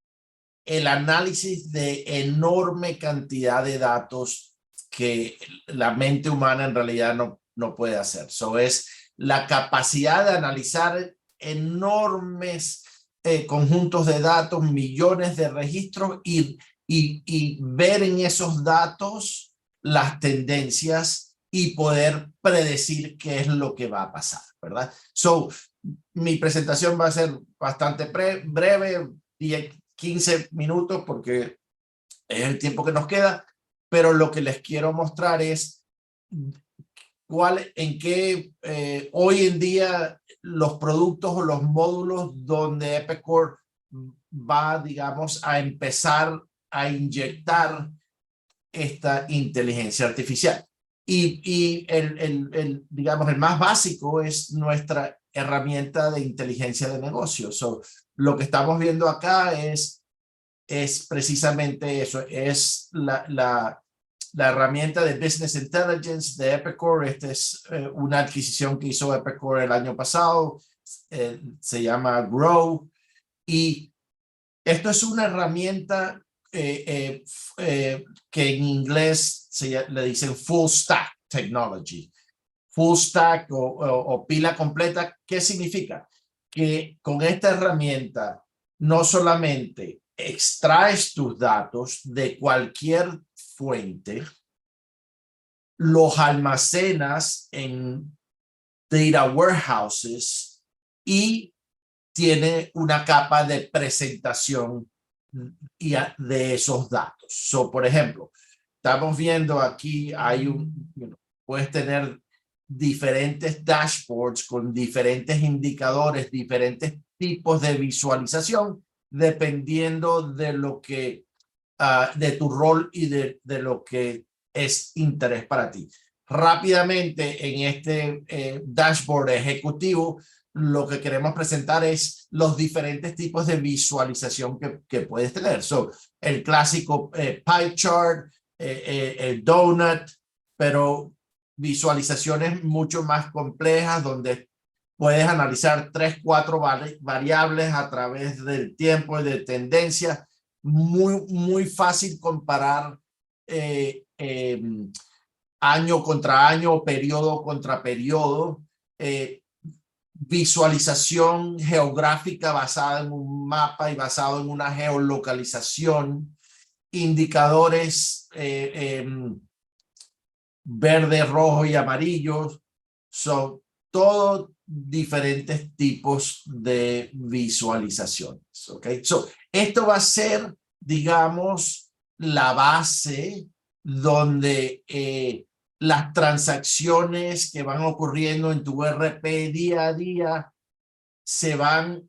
el análisis de enorme cantidad de datos que la mente humana en realidad no puede hacer. Es la capacidad de analizar enormes conjuntos de datos, millones de registros y ver en esos datos las tendencias y poder predecir qué es lo que va a pasar, ¿verdad? Mi presentación va a ser bastante breve, 15 minutos porque es el tiempo que nos queda, pero lo que les quiero mostrar es en qué hoy en día los productos o los módulos donde Epicor va, digamos, a empezar a inyectar esta inteligencia artificial. Y digamos, el más básico es nuestra herramienta de inteligencia de negocios. Lo que estamos viendo acá es precisamente eso, es la herramienta de Business Intelligence de Epicor. Esta es una adquisición que hizo Epicor el año pasado, se llama Grow, y esto es una herramienta que en inglés le dicen Full Stack Technology. Full Stack o pila completa. ¿Qué significa? Que con esta herramienta no solamente extraes tus datos de cualquier fuente, los almacenas en data warehouses y tiene una capa de presentación de esos datos. So, por ejemplo, estamos viendo aquí, puedes tener diferentes dashboards con diferentes indicadores, diferentes tipos de visualización, dependiendo de lo que, de tu rol y de lo que es interés para ti. Rápidamente en este dashboard ejecutivo, lo que queremos presentar es los diferentes tipos de visualización que puedes tener. So, el clásico pie chart, el donut, pero visualizaciones mucho más complejas donde puedes analizar 3, 4 variables a través del tiempo y de tendencia. Muy fácil comparar año contra año, periodo contra periodo. Visualización geográfica basada en un mapa y basado en una geolocalización, indicadores verde, rojo y amarillos, son todos diferentes tipos de visualizaciones. ¿Okay? So, esto va a ser, digamos, la base donde las transacciones que van ocurriendo en tu ERP día a día se van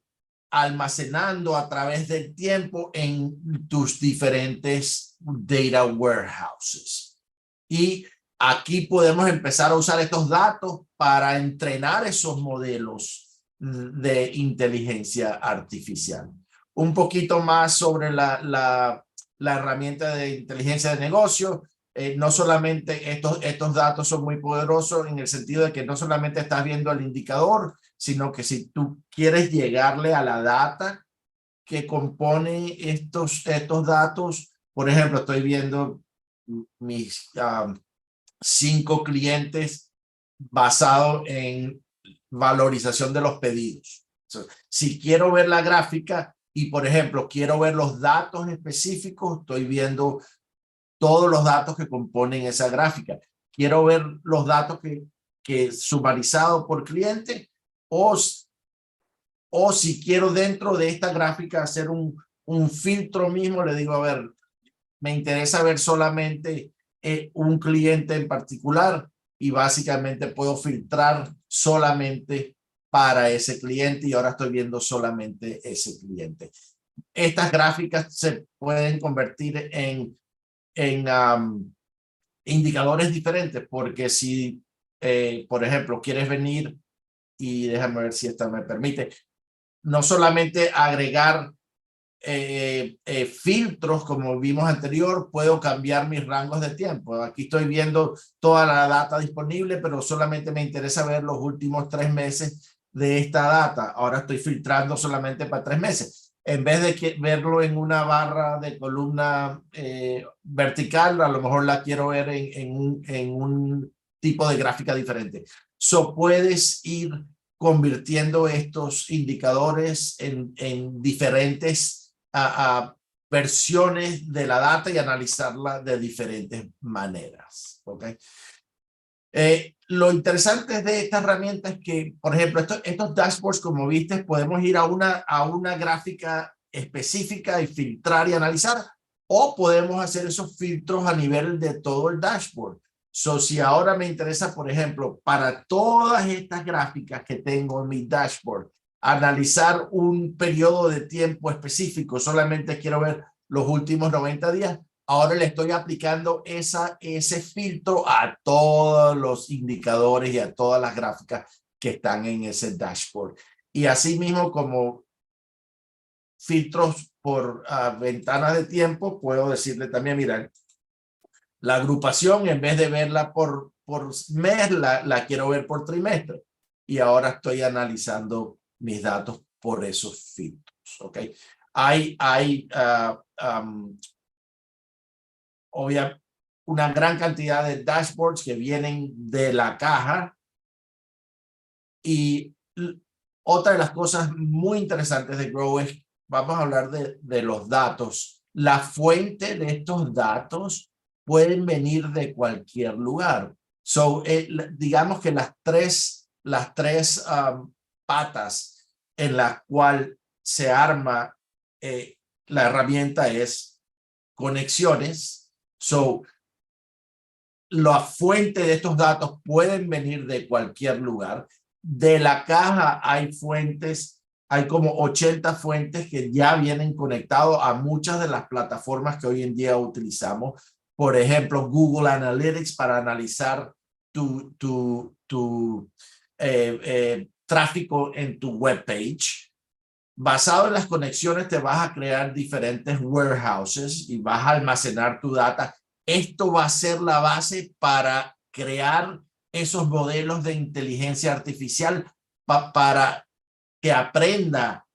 almacenando a través del tiempo en tus diferentes data warehouses. Y aquí podemos empezar a usar estos datos para entrenar esos modelos de inteligencia artificial. Un poquito más sobre la herramienta de inteligencia de negocio. No solamente estos datos son muy poderosos en el sentido de que no solamente estás viendo el indicador, sino que si tú quieres llegarle a la data que compone estos datos, por ejemplo, estoy viendo mis 5 clientes basado en valorización de los pedidos. Si quiero ver la gráfica y, por ejemplo, quiero ver los datos específicos, estoy viendo todos los datos que componen esa gráfica. Quiero ver los datos que sumarizado por cliente o si quiero dentro de esta gráfica hacer un filtro mismo, le digo, a ver, me interesa ver solamente un cliente en particular y básicamente puedo filtrar solamente para ese cliente y ahora estoy viendo solamente ese cliente. Estas gráficas se pueden convertir en indicadores diferentes porque si, por ejemplo, quieres venir y déjame ver si esta me permite, no solamente agregar filtros como vimos anterior, puedo cambiar mis rangos de tiempo. Aquí estoy viendo toda la data disponible, pero solamente me interesa ver los últimos 3 meses de esta data. Ahora estoy filtrando solamente para 3 meses. En vez de verlo en una barra de columna vertical, a lo mejor la quiero ver en un tipo de gráfica diferente. So puedes ir convirtiendo estos indicadores en diferentes versiones de la data y analizarla de diferentes maneras. ¿Okay? Lo interesante de esta herramienta es que, por ejemplo, estos dashboards, como viste, podemos ir a una gráfica específica y filtrar y analizar, o podemos hacer esos filtros a nivel de todo el dashboard. So, si ahora me interesa, por ejemplo, para todas estas gráficas que tengo en mi dashboard, analizar un periodo de tiempo específico, solamente quiero ver los últimos 90 días, ahora le estoy aplicando ese filtro a todos los indicadores y a todas las gráficas que están en ese dashboard. Y así mismo como filtros por ventanas de tiempo, puedo decirle también, mira, la agrupación en vez de verla por mes, la quiero ver por trimestre. Y ahora estoy analizando mis datos por esos filtros. ¿Ok? Hay obviamente una gran cantidad de dashboards que vienen de la caja. Y otra de las cosas muy interesantes de Grow es, vamos a hablar de los datos. La fuente de estos datos pueden venir de cualquier lugar. So, digamos que las tres patas en la cual se arma la herramienta es conexiones. So, la fuente de estos datos pueden venir de cualquier lugar. De la caja hay fuentes, hay como 80 fuentes que ya vienen conectados a muchas de las plataformas que hoy en día utilizamos. Por ejemplo, Google Analytics para analizar tu tráfico en tu web page. Basado en las conexiones te vas a crear diferentes warehouses y vas a almacenar tu data. Esto va a ser la base para crear esos modelos de inteligencia artificial para que aprenda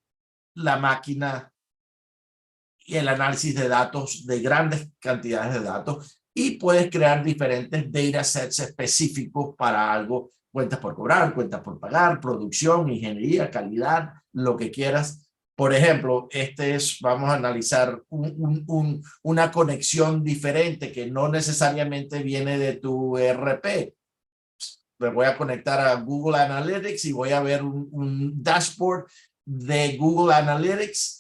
la máquina y el análisis de datos, de grandes cantidades de datos, y puedes crear diferentes datasets específicos para algo, cuentas por cobrar, cuentas por pagar, producción, ingeniería, calidad, lo que quieras. Por ejemplo, vamos a analizar una conexión diferente que no necesariamente viene de tu ERP. Me voy a conectar a Google Analytics y voy a ver un dashboard de Google Analytics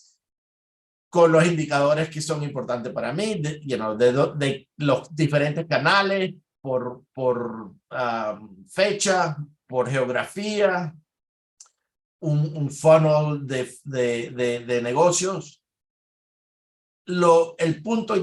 con los indicadores que son importantes para mí, de los diferentes canales, por fecha, por geografía, un funnel de negocios. El punto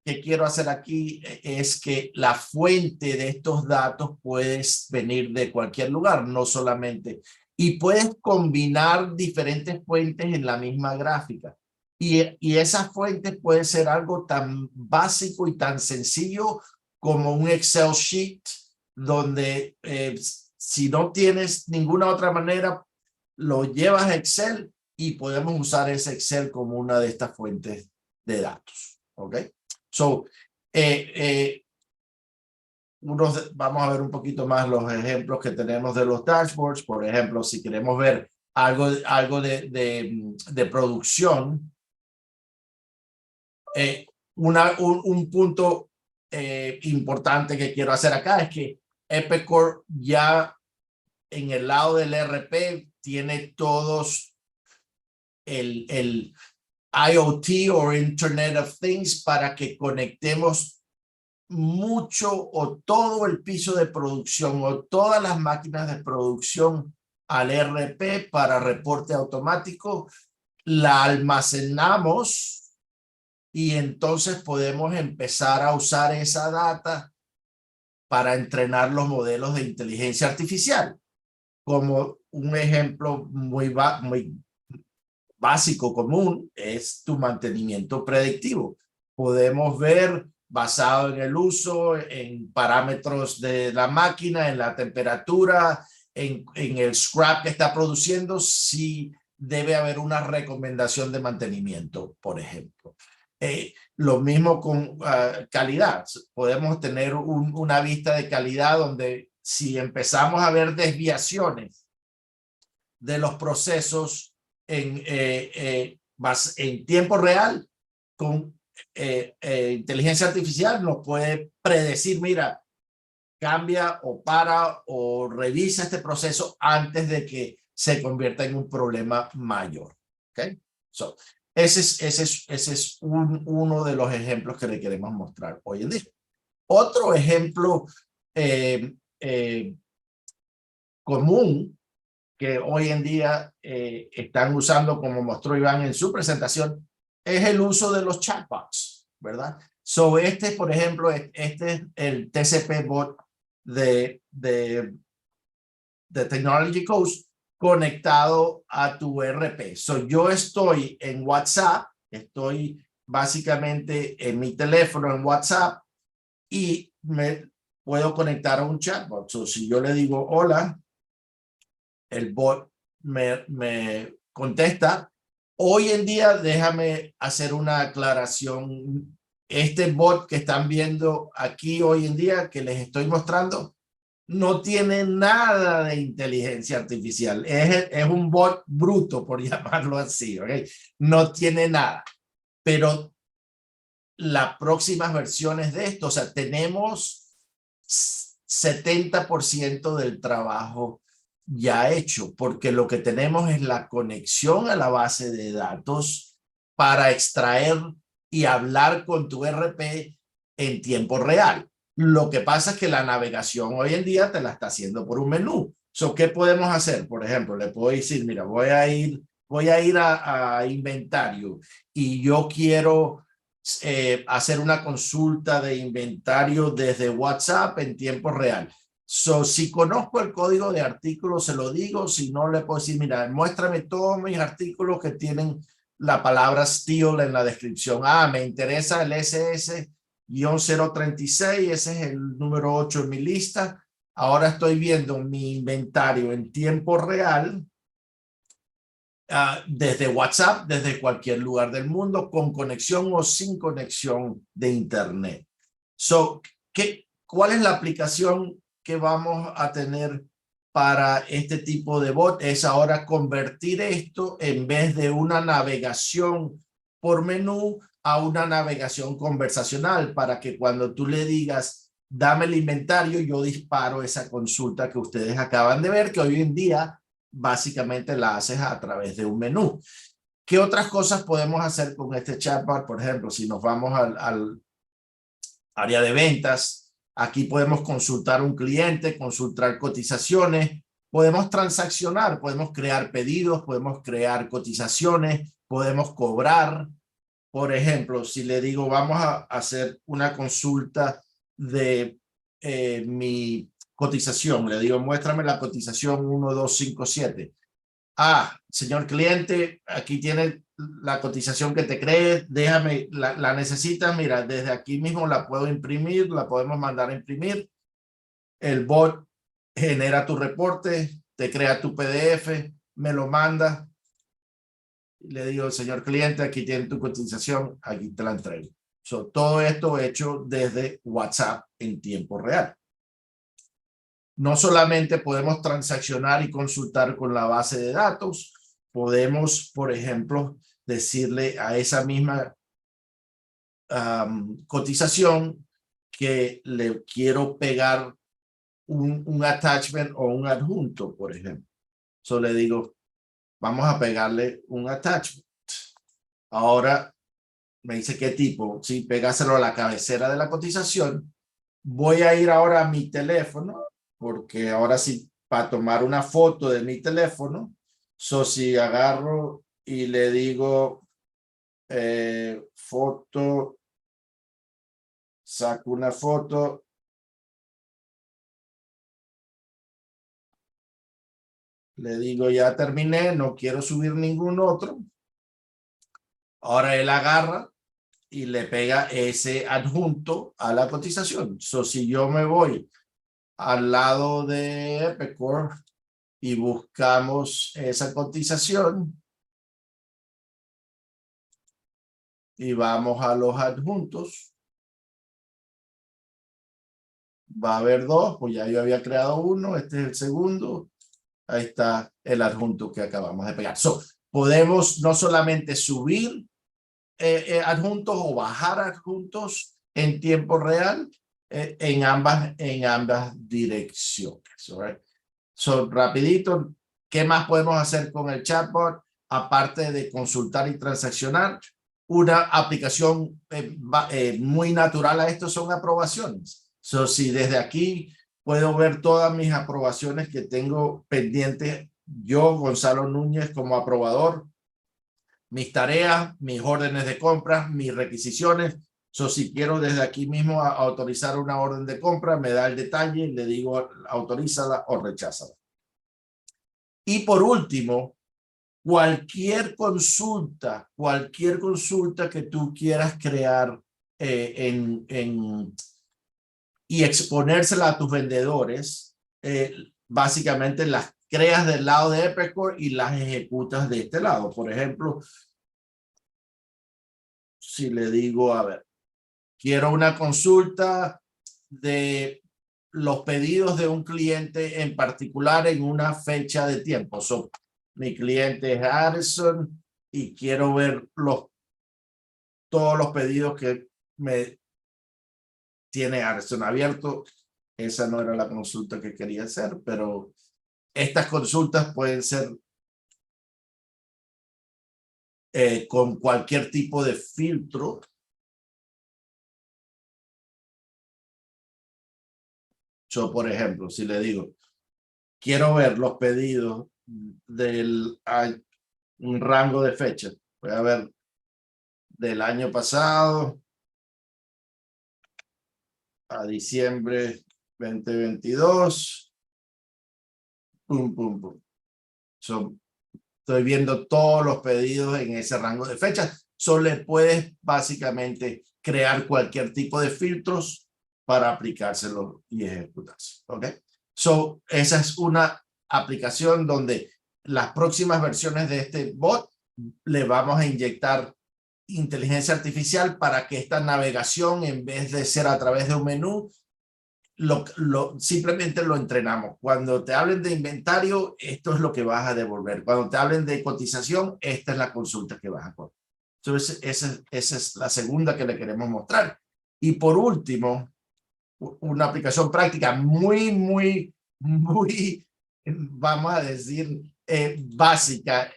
que quiero hacer aquí es que la fuente de estos datos puede venir de cualquier lugar, no solamente, y puedes combinar diferentes fuentes en la misma gráfica. Y esa fuente puede ser algo tan básico y tan sencillo como un Excel sheet, donde si no tienes ninguna otra manera, lo llevas a Excel y podemos usar ese Excel como una de estas fuentes de datos. ¿Ok? So, vamos a ver un poquito más los ejemplos que tenemos de los dashboards. Por ejemplo, si queremos ver algo de producción, un punto importante que quiero hacer acá es que Epicor ya en el lado del ERP tiene todos el IoT o Internet of Things para que conectemos mucho o todo el piso de producción o todas las máquinas de producción al ERP para reporte automático. La almacenamos y entonces podemos empezar a usar esa data para entrenar los modelos de inteligencia artificial. Como un ejemplo muy básico, común, es tu mantenimiento predictivo. Podemos ver, basado en el uso, en parámetros de la máquina, en la temperatura, en el scrap que está produciendo, si debe haber una recomendación de mantenimiento, por ejemplo. Lo mismo con calidad. Podemos tener una vista de calidad donde si empezamos a ver desviaciones de los procesos en tiempo real, con inteligencia artificial nos puede predecir, mira, cambia o para o revisa este proceso antes de que se convierta en un problema mayor. ¿Okay? So, ese es uno de los ejemplos que le queremos mostrar hoy en día. Otro ejemplo común que hoy en día están usando, como mostró Iván en su presentación, es el uso de los chatbots, ¿verdad? So, por ejemplo, este es el TCP bot de Technology Coast conectado a tu ERP. So, yo estoy en WhatsApp, estoy básicamente en mi teléfono en WhatsApp y me puedo conectar a un chatbot. So, si yo le digo hola, el bot me contesta. Hoy en día, déjame hacer una aclaración. Este bot que están viendo aquí hoy en día, que les estoy mostrando, no tiene nada de inteligencia artificial. Es un bot bruto, por llamarlo así. ¿Okay? No tiene nada. Pero las próximas versiones de esto, o sea, tenemos 70% del trabajo ya hecho, porque lo que tenemos es la conexión a la base de datos para extraer y hablar con tu ERP en tiempo real. Lo que pasa es que la navegación hoy en día te la está haciendo por un menú. ¿Qué podemos hacer? Por ejemplo, le puedo decir, mira, voy a ir a inventario y yo quiero hacer una consulta de inventario desde WhatsApp en tiempo real. Si conozco el código de artículo, se lo digo. Si no, le puedo decir, mira, muéstrame todos mis artículos que tienen la palabra steel en la descripción. Me interesa el SS-036, ese es el número 8 en mi lista. Ahora estoy viendo mi inventario en tiempo real desde WhatsApp, desde cualquier lugar del mundo, con conexión o sin conexión de internet. ¿Cuál es la aplicación que vamos a tener para este tipo de bot? Es ahora convertir esto, en vez de una navegación por menú, a una navegación conversacional, para que cuando tú le digas, dame el inventario, yo disparo esa consulta que ustedes acaban de ver, que hoy en día básicamente la haces a través de un menú. ¿Qué otras cosas podemos hacer con este chatbot? Por ejemplo, si nos vamos al área de ventas, aquí podemos consultar un cliente, consultar cotizaciones, podemos transaccionar, podemos crear pedidos, podemos crear cotizaciones, podemos cobrar. Por ejemplo, si le digo, vamos a hacer una consulta de mi cotización, le digo, muéstrame la cotización 1257. Señor cliente, aquí tiene la cotización que te crees, déjame, la necesitas, mira, desde aquí mismo la puedo imprimir, la podemos mandar a imprimir. El bot genera tu reporte, te crea tu PDF, me lo manda. Le digo, señor cliente, aquí tiene tu cotización, aquí te la entrego. Todo esto hecho desde WhatsApp en tiempo real. No solamente podemos transaccionar y consultar con la base de datos, podemos, por ejemplo, decirle a esa misma cotización que le quiero pegar un attachment o un adjunto, por ejemplo. Le digo, vamos a pegarle un attachment. Ahora me dice qué tipo. Si pegárselo a la cabecera de la cotización, voy a ir ahora a mi teléfono, porque ahora sí, para tomar una foto de mi teléfono, si agarro y le digo foto, saco una foto, le digo ya terminé, no quiero subir ningún otro. Ahora él agarra y le pega ese adjunto a la cotización. Si yo me voy al lado de Epicor y buscamos esa cotización y vamos a los adjuntos, va a haber dos, pues ya yo había creado uno, este es el segundo, ahí está el adjunto que acabamos de pegar. Podemos no solamente subir adjuntos o bajar adjuntos en tiempo real en ambas direcciones. Right? Rapidito, ¿qué más podemos hacer con el chatbot? Aparte de consultar y transaccionar, una aplicación muy natural a esto son aprobaciones. Si desde aquí puedo ver todas mis aprobaciones que tengo pendientes, yo, Gonzalo Núñez, como aprobador, mis tareas, mis órdenes de compra, mis requisiciones. Si quiero desde aquí mismo autorizar una orden de compra, me da el detalle, le digo autorízala o recházala. Y por último, cualquier consulta que tú quieras crear y exponérsela a tus vendedores, básicamente las creas del lado de Epicor y las ejecutas de este lado. Por ejemplo, si le digo, a ver, quiero una consulta de los pedidos de un cliente en particular en una fecha de tiempo. Mi cliente es Harrison y quiero ver todos los pedidos que me tiene Harrison abierto. Esa no era la consulta que quería hacer, pero Estas consultas pueden ser con cualquier tipo de filtro. Yo, por ejemplo, si le digo, quiero ver los pedidos del un rango de fecha, voy a ver del año pasado a diciembre 2022. Pum, pum, pum. Estoy viendo todos los pedidos en ese rango de fechas. Solo le puedes básicamente crear cualquier tipo de filtros para aplicárselo y ejecutarse. ¿Ok? Esa es una aplicación donde las próximas versiones de este bot le vamos a inyectar inteligencia artificial para que esta navegación, en vez de ser a través de un menú, simplemente lo entrenamos. Cuando te hablen de inventario, esto es lo que vas a devolver. Cuando te hablen de cotización, esta es la consulta que vas a hacer. Entonces, esa es la segunda que le queremos mostrar. Y por último, una aplicación práctica muy, vamos a decir, básica,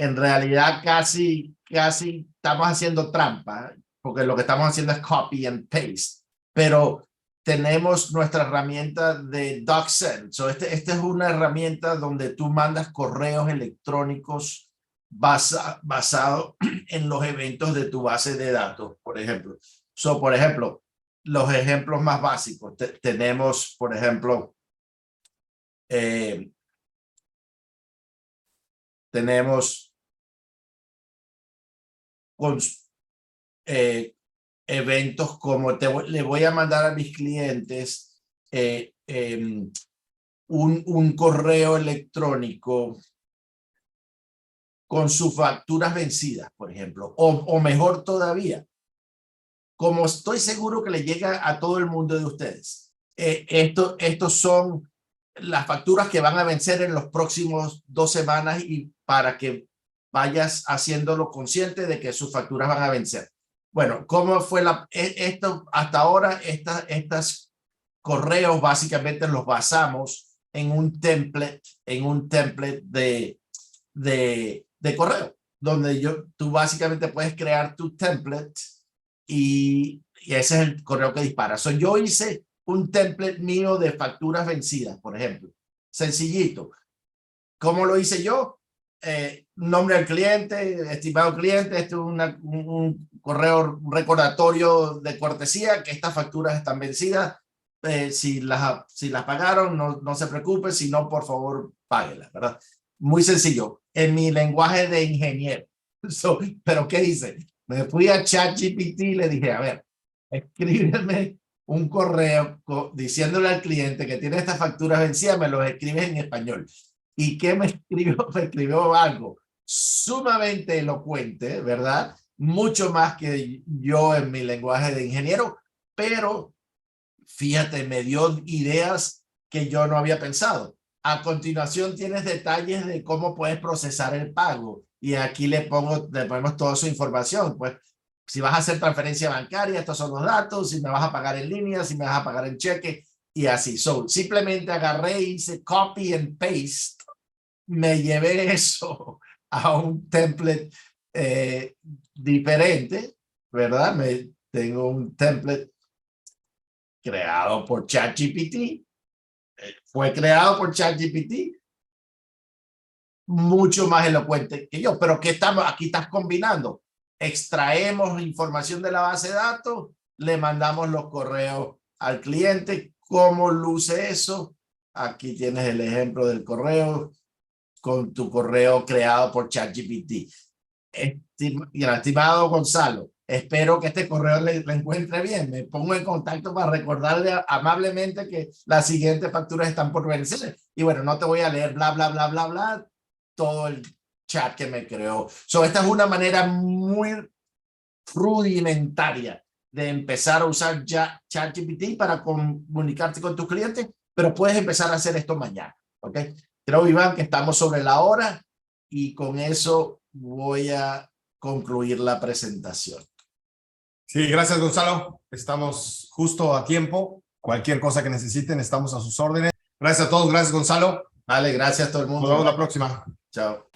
en realidad casi estamos haciendo trampa, porque lo que estamos haciendo es copy and paste, pero tenemos nuestra herramienta de DocSend. Esta es una herramienta donde tú mandas correos electrónicos basado en los eventos de tu base de datos, por ejemplo. Por ejemplo, los ejemplos más básicos. Tenemos, por ejemplo, tenemos eventos como le voy a mandar a mis clientes un correo electrónico con sus facturas vencidas, por ejemplo, o mejor todavía, como estoy seguro que le llega a todo el mundo de ustedes. Estos son las facturas que van a vencer en los próximos 2 semanas y para que vayas haciéndolo consciente de que sus facturas van a vencer. Bueno, ¿cómo fue esto hasta ahora? Estas correos básicamente los basamos en un template de correo, donde tú básicamente puedes crear tu template y ese es el correo que dispara. Yo hice un template mío de facturas vencidas, por ejemplo. Sencillito. ¿Cómo lo hice yo? Nombre del cliente, estimado cliente, este es un correo recordatorio de cortesía que estas facturas están vencidas. Si las pagaron, no se preocupe, si no, por favor, páguelas, ¿verdad? Muy sencillo, en mi lenguaje de ingeniero. Pero ¿qué hice? Me fui a ChatGPT y le dije, a ver, escríbeme un correo diciéndole al cliente que tiene estas facturas vencidas, me los escribes en español. ¿Y qué me escribió? Me escribió algo sumamente elocuente, ¿verdad? Mucho más que yo en mi lenguaje de ingeniero, pero fíjate, me dio ideas que yo no había pensado. A continuación tienes detalles de cómo puedes procesar el pago y aquí le ponemos toda su información. Pues si vas a hacer transferencia bancaria, estos son los datos, si me vas a pagar en línea, si me vas a pagar en cheque y así. Simplemente agarré y hice copy and paste. Me llevé eso a un template diferente, ¿verdad? Tengo un template creado por ChatGPT. Fue creado por ChatGPT, mucho más elocuente que yo. Pero aquí estás combinando. Extraemos información de la base de datos, le mandamos los correos al cliente. ¿Cómo luce eso? Aquí tienes el ejemplo del correo con tu correo creado por ChatGPT. Estimado Gonzalo, espero que este correo le encuentre bien. Me pongo en contacto para recordarle amablemente que las siguientes facturas están por vencer. Y bueno, no te voy a leer bla, bla, bla, bla, bla, todo el chat que me creó. Esta es una manera muy rudimentaria de empezar a usar ChatGPT para comunicarte con tus clientes, pero puedes empezar a hacer esto mañana. ¿Ok? Creo, Iván, que estamos sobre la hora y con eso voy a concluir la presentación. Sí, gracias, Gonzalo. Estamos justo a tiempo. Cualquier cosa que necesiten, estamos a sus órdenes. Gracias a todos, gracias Gonzalo. Vale, gracias a todo el Nos mundo. vemos la próxima. Chao.